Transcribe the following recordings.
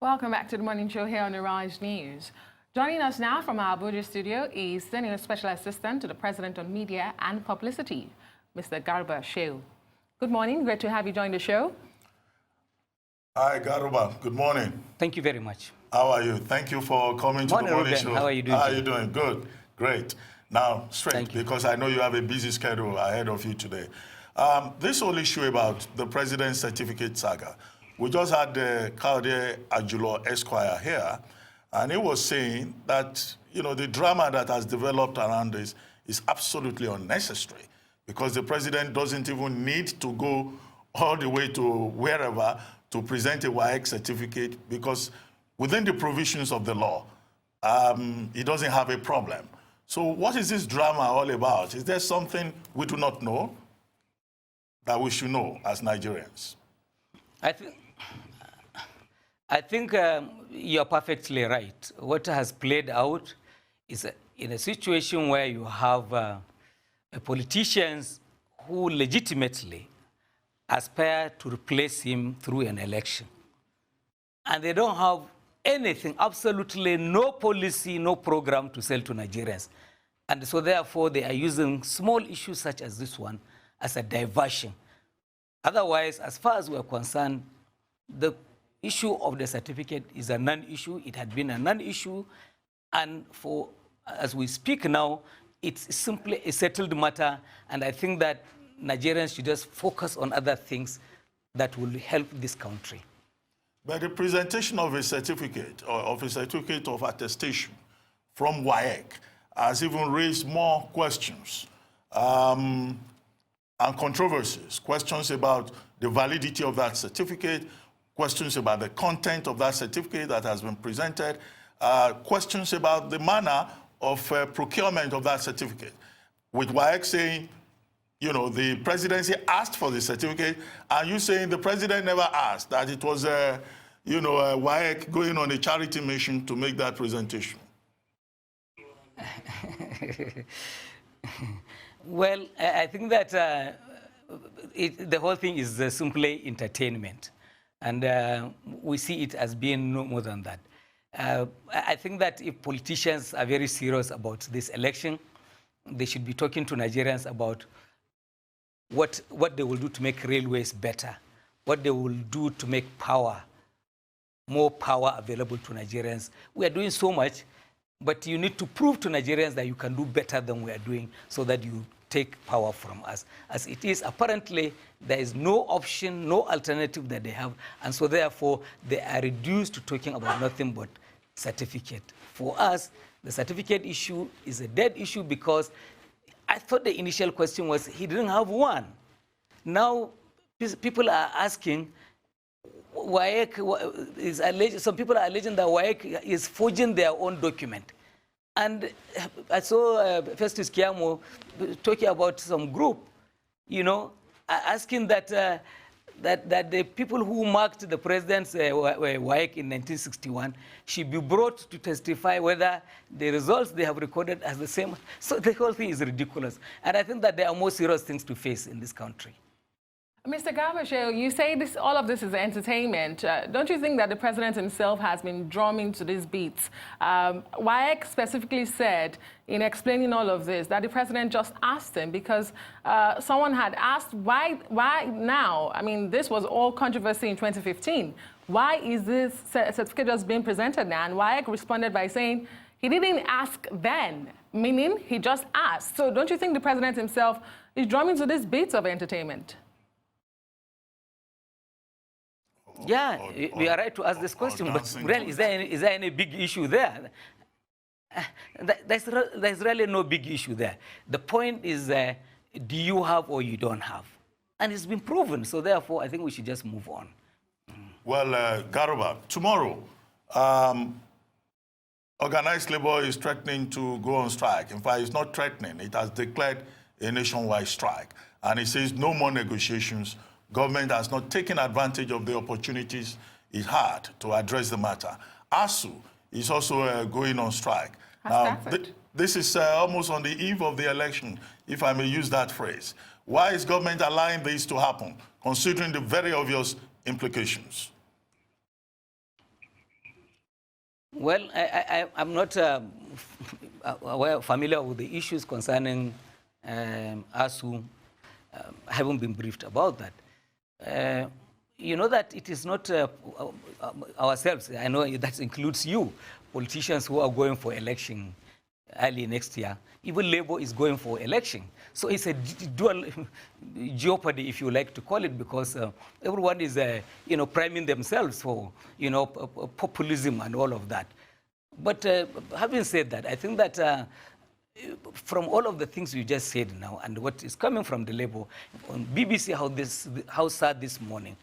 Welcome back to the morning show here on the Rise News. Joining us now from our Abuja studio is Senior Special Assistant to the President on Media and Publicity, Mr. Garba Shehu. Good morning. Great to have you join the show. Hi, Garba. Good morning. Thank you very much. How are you? Thank you for coming to the morning show. How are you doing? How are you doing? Good. Great. Now, straight, because I know you have a busy schedule ahead of you today. This whole issue about the President's Certificate saga. We just had Kaude Ajulo Esquire here, and he was saying that, the drama that has developed around this is absolutely unnecessary because the president doesn't even need to go all the way to wherever to present a WAEC certificate because within the provisions of the law, he doesn't have a problem. So what is this drama all about? Is there something we do not know that we should know as Nigerians? I think you're perfectly right. What has played out is in a situation where you have politicians who legitimately aspire to replace him through an election. And they don't have anything, absolutely no policy, no program to sell to Nigerians. And so therefore they are using small issues such as this one as a diversion. Otherwise, as far as we're concerned, the issue of the certificate is a non-issue. It had been a non-issue. And as we speak now, it's simply a settled matter. And I think that Nigerians should just focus on other things that will help this country. But the presentation of a certificate or of a certificate of attestation from WAEC has even raised more questions and controversies. Questions about the validity of that certificate, questions about the content of that certificate that has been presented, questions about the manner of procurement of that certificate. With WAEC saying, the presidency asked for the certificate, and you saying the president never asked, that it was, WAEC going on a charity mission to make that presentation. Well, I think that the whole thing is simply entertainment. And we see it as being no more than that. I think that if politicians are very serious about this election, they should be talking to Nigerians about what they will do to make railways better, what they will do to make more power available to Nigerians. We are doing so much, but you need to prove to Nigerians that you can do better than we are doing so that you take power from us. As it is, apparently, there is no option, no alternative that they have, and so therefore, they are reduced to talking about nothing but certificate. For us, the certificate issue is a dead issue because I thought the initial question was he didn't have one. Now, people are asking, WAEC is alleged, some people are alleging that WAEC is forging their own document. And I saw Festus Kiamo talking about some group, asking that the people who marked the president's WAEC in 1961 should be brought to testify whether the results they have recorded are the same. So the whole thing is ridiculous. And I think that there are more serious things to face in this country. Mr. Garba Shehu, you say all of this is entertainment. Don't you think that the president himself has been drumming to these beats? WAEC specifically said, in explaining all of this, that the president just asked him because someone had asked, why now? I mean, this was all controversy in 2015. Why is this certificate just being presented now? And WAEC responded by saying, he didn't ask then, meaning he just asked. So don't you think the president himself is drumming to these beats of entertainment? Yeah, we are right to ask this question, but really, is there any big issue there? There's really no big issue there. The point is, do you have or you don't have? And it's been proven, so therefore, I think we should just move on. Well, Garba, tomorrow, organized labor is threatening to go on strike. In fact, it's not threatening. It has declared a nationwide strike. And it says no more negotiations. Government has not taken advantage of the opportunities it had to address the matter. ASU is also going on strike. Now, this is almost on the eve of the election, if I may use that phrase. Why is government allowing this to happen, considering the very obvious implications? Well, I'm not familiar with the issues concerning ASU. I haven't been briefed about that. You know that it is not ourselves. I know that includes you, politicians who are going for election early next year. Even Labour is going for election. So it's a dual jeopardy, if you like to call it, because everyone is, priming themselves for, populism and all of that. But having said that, I think that from all of the things you just said now and what is coming from the Labour, on BBC, how sad this morning,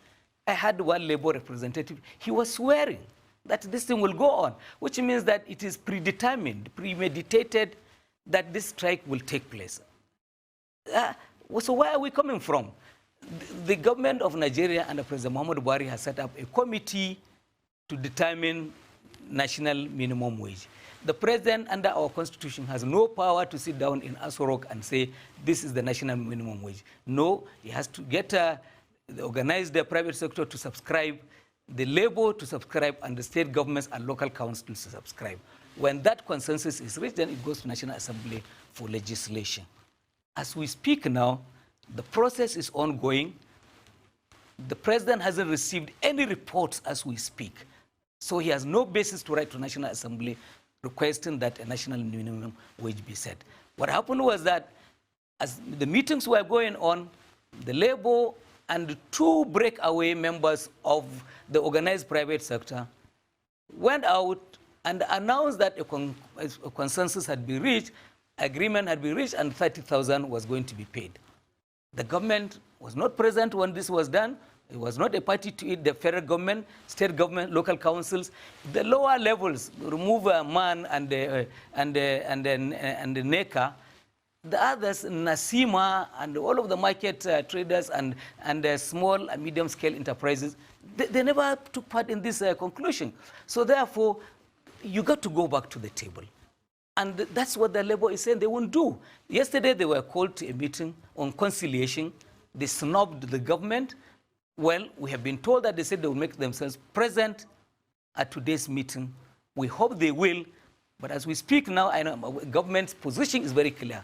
I had one Labour representative, he was swearing that this thing will go on, which means that it is predetermined, premeditated, that this strike will take place. So where are we coming from? The government of Nigeria under President Muhammadu Buhari has set up a committee to determine national minimum wage. The president, under our constitution, has no power to sit down in Aso Rock and say, this is the national minimum wage. No, he has to get organize the private sector to subscribe, the Labour to subscribe, and the state governments and local councils to subscribe. When that consensus is reached, then it goes to National Assembly for legislation. As we speak now, the process is ongoing. The president hasn't received any reports as we speak. So he has no basis to write to National Assembly requesting that a national minimum wage be set. What happened was that as the meetings were going on, the Labour and two breakaway members of the organized private sector went out and announced that a consensus had been reached, agreement had been reached, and 30,000 was going to be paid. The government was not present when this was done. It was not a party to it. The federal government, state government, local councils, the lower levels, remove a man and the NECA, the others, Nasima, and all of the market traders and the small and medium-scale enterprises, they never took part in this conclusion. So therefore, you got to go back to the table. And that's what the Labour is saying they won't do. Yesterday, they were called to a meeting on conciliation. They snubbed the government. Well, we have been told that they said they will make themselves present at today's meeting. We hope they will. But as we speak now, I know government's position is very clear.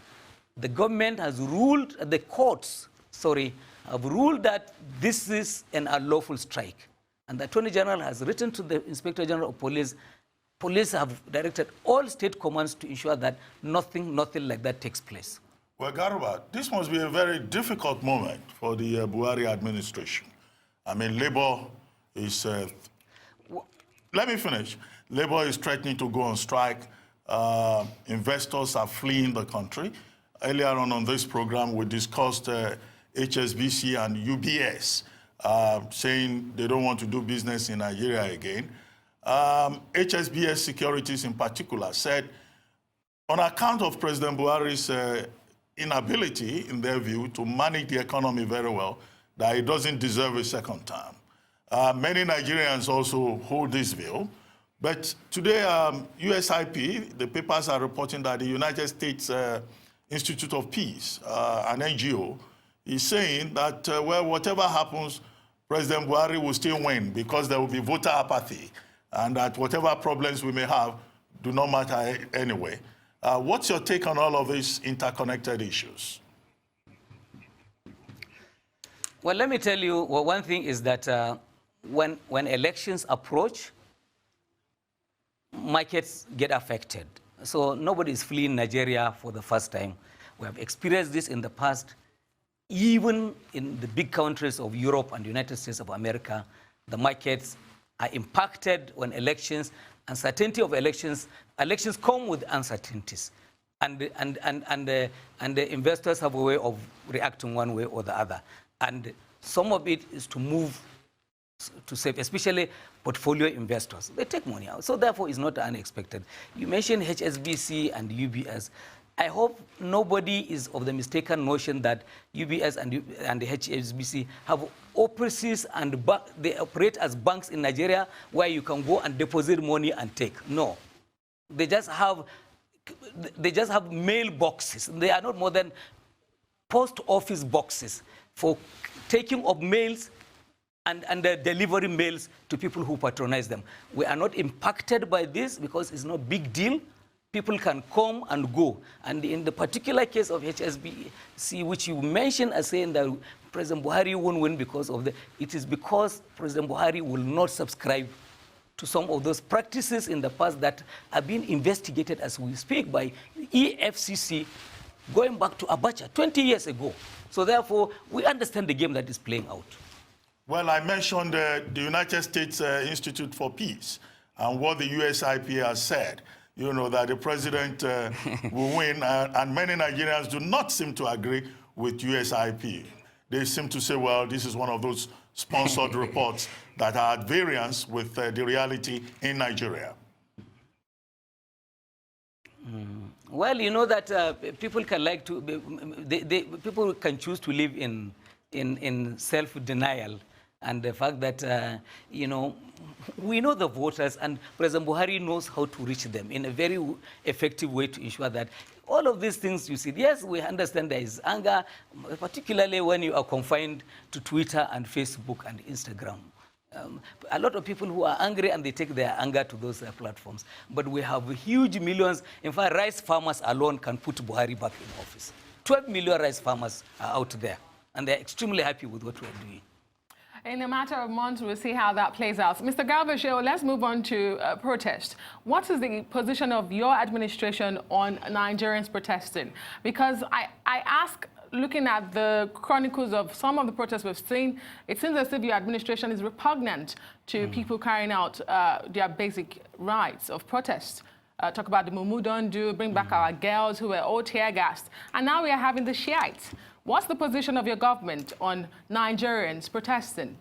The government has ruled, the courts, have ruled that this is an unlawful strike. And the Attorney General has written to the Inspector General of Police. Police have directed all state commands to ensure that nothing like that takes place. Well, Garba, this must be a very difficult moment for the Buhari administration. I mean, Labour is... let me finish. Labour is threatening to go on strike. Investors are fleeing the country. Earlier on this program, we discussed HSBC and UBS, saying they don't want to do business in Nigeria again. HSBC Securities in particular said, on account of President Buhari's inability, in their view, to manage the economy very well, that he doesn't deserve a second term. Many Nigerians also hold this view. But today, USIP, the papers are reporting that the United States Institute of Peace, an NGO, is saying that, well, whatever happens, President Buhari will still win because there will be voter apathy, and that whatever problems we may have do not matter anyway. What's your take on all of these interconnected issues? Well, let me tell you, well, one thing is that when elections approach, markets get affected. So nobody is fleeing Nigeria for the first time. We have experienced this in the past. Even in the big countries of Europe and the United States of America, the markets are impacted when elections, uncertainty of elections come with uncertainties. And the investors have a way of reacting one way or the other. And some of it is to move to save, especially portfolio investors. They take money out. So therefore, it's not unexpected. You mentioned HSBC and UBS. I hope nobody is of the mistaken notion that UBS and the HSBC have offices and they operate as banks in Nigeria where you can go and deposit money and take. No. They just have mail boxes. They are not more than post office boxes for taking of mails and delivering mails to people who patronize them. We are not impacted by this because it's no big deal. People can come and go. And in the particular case of HSBC, which you mentioned as saying that President Buhari won't win because of it is because President Buhari will not subscribe to some of those practices in the past that are being investigated as we speak by EFCC going back to Abacha 20 years ago. So therefore, we understand the game that is playing out. Well, I mentioned the United States Institute for Peace and what the USIP has said, you know, that the president will win, and many Nigerians do not seem to agree with USIP. They seem to say, well, this is one of those sponsored reports that are at variance with the reality in Nigeria. Well, you know that people can like to, people can choose to live in self-denial. And the fact that, you know, we know the voters, and President Buhari knows how to reach them in a very effective way to ensure that all of these things you see, yes, we understand there is anger, particularly when you are confined to Twitter and Facebook and Instagram. A lot of people who are angry and they take their anger to those platforms. But we have huge millions. In fact, rice farmers alone can put Buhari back in office. 12 million rice farmers are out there, and they're extremely happy with what we're doing. In a matter of months, we'll see how that plays out. Mr. Garba Shehu, let's move on to protest. What is the position of your administration on Nigerians protesting? Because I ask, looking at the chronicles of some of the protests we've seen, it seems as if your administration is repugnant to people carrying out their basic rights of protest. Talk about the Mumu Don't Do, bring back our girls who were all tear-gassed. And now we are having the Shiites. What's the position of your government on Nigerians protesting?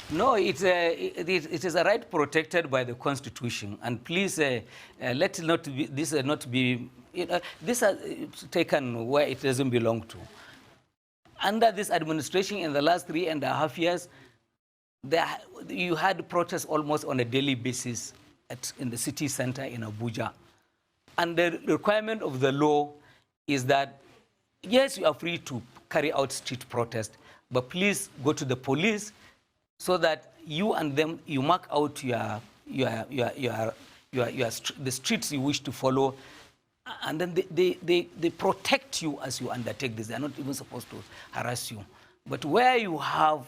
No, it is a right protected by the Constitution. And please, let it not be, this not be, this is taken where it doesn't belong to. Under this administration in the last 3.5 years, you had protests almost on a daily basis in the city center in Abuja. And the requirement of the law is that, yes, you are free to carry out street protest, but please go to the police so that you and them, you mark out the streets you wish to follow, and then they protect you as you undertake this. They're not even supposed to harass you. But where you have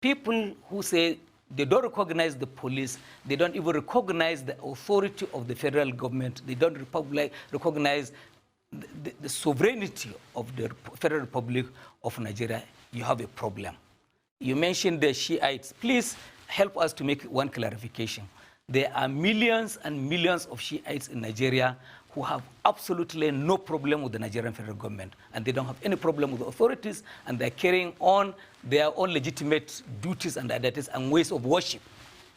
people who say they don't recognize the police, they don't even recognize the authority of the federal government, they don't recognize the sovereignty of the Federal Republic of Nigeria, you have a problem. You mentioned the Shiites. Please help us to make one clarification. There are millions and millions of Shiites in Nigeria who have absolutely no problem with the Nigerian federal government, and they don't have any problem with the authorities, and they're carrying on their own legitimate duties and identities and ways of worship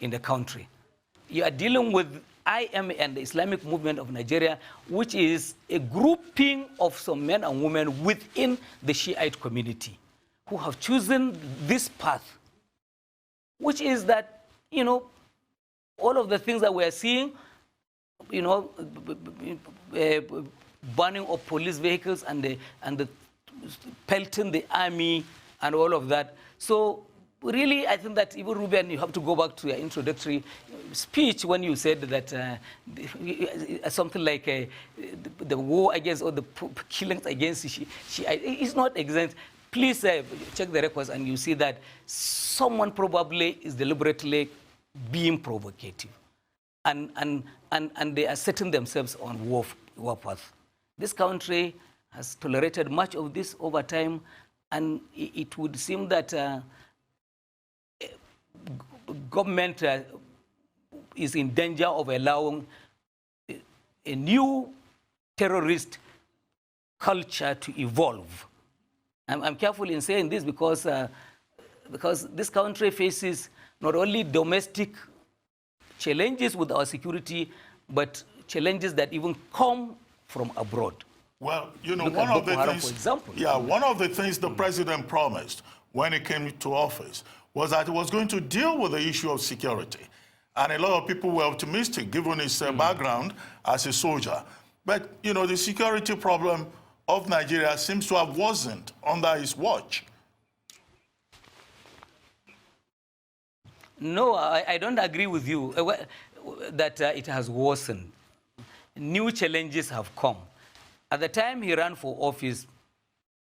in the country. You are dealing with IM and the Islamic movement of Nigeria, which is a grouping of some men and women within the Shiite community who have chosen this path, which is that, you know, all of the things that we are seeing, you know, burning of police vehicles and the pelting the army and all of that. So really, I think that even Ruben, you have to go back to your introductory speech when you said that something like the war against or the killings against Shiite is not exempt. Please check the records and you see that someone probably is deliberately being provocative. And they are setting themselves on war path. This country has tolerated much of this over time, and it would seem that government is in danger of allowing a new terrorist culture to evolve. I'm careful in saying this because this country faces not only domestic challenges with our security, but challenges that even come from abroad. Well, you know, one of the things, for example. Yeah, one of the things the president promised when he came to office was that he was going to deal with the issue of security. And a lot of people were optimistic, given his background as a soldier. But, you know, the security problem of Nigeria seems to have worsened under his watch. No, I don't agree with you that it has worsened. New challenges have come. At the time he ran for office,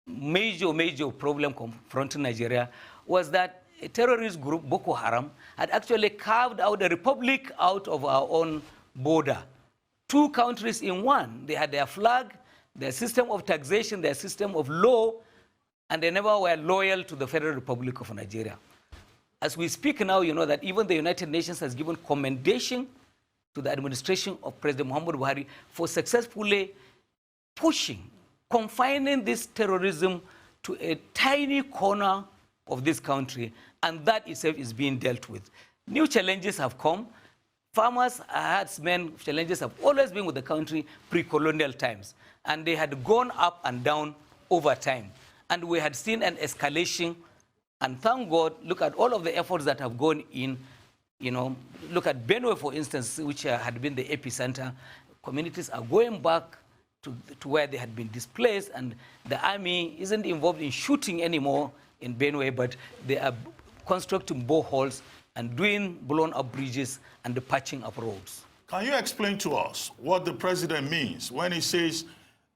major problem confronting Nigeria was that a terrorist group, Boko Haram, had actually carved out a republic out of our own border. 2 countries in one. They had their flag, their system of taxation, their system of law, and they never were loyal to the Federal Republic of Nigeria. As we speak now, you know that even the United Nations has given commendation to the administration of President Muhammadu Buhari for successfully pushing, confining this terrorism to a tiny corner of this country, and that itself is being dealt with. New challenges have come. Farmers, herdsmen, challenges have always been with the country pre-colonial times, and they had gone up and down over time. And we had seen an escalation, and thank God, look at all of the efforts that have gone in. You know, look at Benue, for instance, which had been the epicenter. Communities are going back to where they had been displaced, and the army isn't involved in shooting anymore in Benue, but they are constructing boreholes and doing blown-up bridges and the patching up roads. Can you explain to us what the president means when he says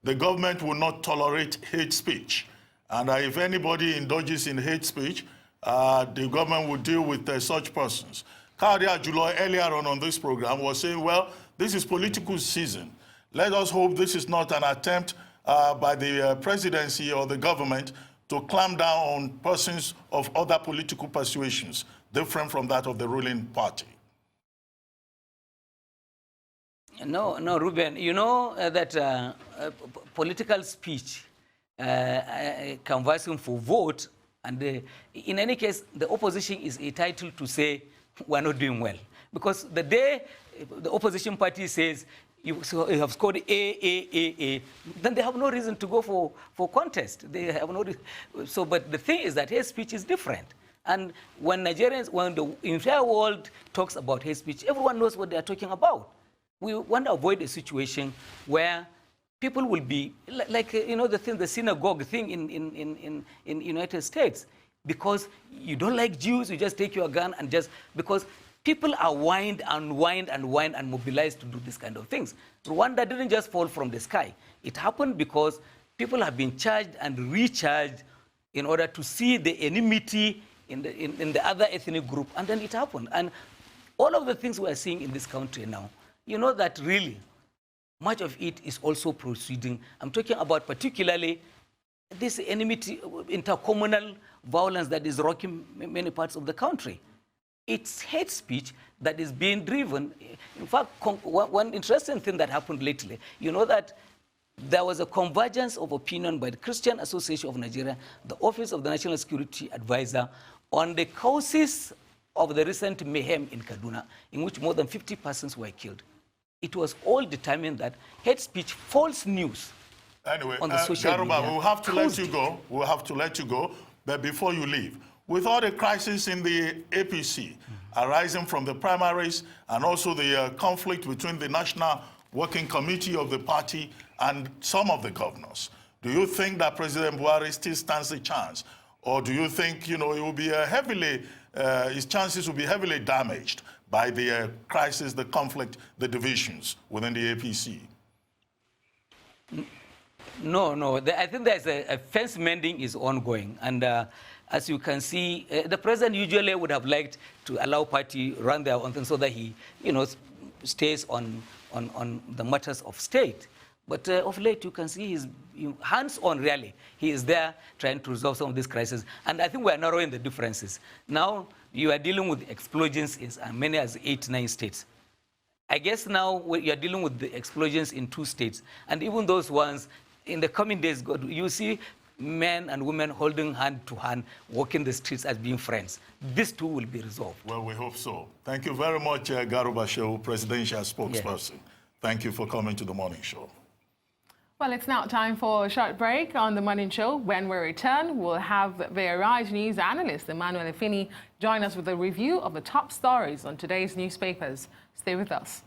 the government will not tolerate hate speech, and if anybody indulges in hate speech, the government will deal with such persons? Kadi Ajulo earlier on this program was saying, well, this is political season. Let us hope this is not an attempt by the presidency or the government to clamp down on persons of other political persuasions different from that of the ruling party. No, Ruben, you know that political speech, canvassing for vote, and in any case, the opposition is entitled to say, we're not doing well. Because the day the opposition party says, you have scored A, then they have no reason to go for contest. They have no so, but the thing is that hate speech is different. And when Nigerians, when the entire world talks about hate speech, everyone knows what they are talking about. We want to avoid a situation where people will be, like you know, the synagogue thing in United States. Because you don't like Jews, you just take your gun and just, because people are whined and mobilized to do this kind of things. Rwanda didn't just fall from the sky. It happened because people have been charged and recharged in order to see the enmity in the other ethnic group, and then it happened. And all of the things we are seeing in this country now, you know that really much of it is also proceeding. I'm talking about particularly this enmity, intercommunal violence that is rocking many parts of the country. It's hate speech that is being driven. In fact, one interesting thing that happened lately, you know that there was a convergence of opinion by the Christian Association of Nigeria, the Office of the National Security Advisor, on the causes of the recent mayhem in Kaduna, in which more than 50 persons were killed. It was all determined that hate speech, false news, anyway, on the social Garuba, media. we'll have to let you go. We'll have to let you go. But before you leave, with all the crisis in the APC arising from the primaries and also the conflict between the National Working Committee of the party and some of the governors, do you think that President Buhari still stands a chance? Or do you think, you know, it will be his chances will be heavily damaged by the crisis, the conflict, the divisions within the APC? No. I think there's a fence mending is ongoing. And as you can see, the president usually would have liked to allow party run their own thing so that he, you know, stays on the matters of state. But of late, you can see he's hands-on, really. He is there trying to resolve some of these crises. And I think we are narrowing the differences. Now, you are dealing with explosions in as many as 8, 9 states. I guess now you are dealing with the explosions in 2 states. And even those ones, in the coming days, you see men and women holding hand to hand, walking the streets as being friends. This too will be resolved. Well, we hope so. Thank you very much, Garba Shehu, presidential spokesperson. Yeah. Thank you for coming to the morning show. Well, it's now time for a short break on the morning show. When we return, we'll have the Arise News analyst, Emmanuel Efini, join us with a review of the top stories on today's newspapers. Stay with us.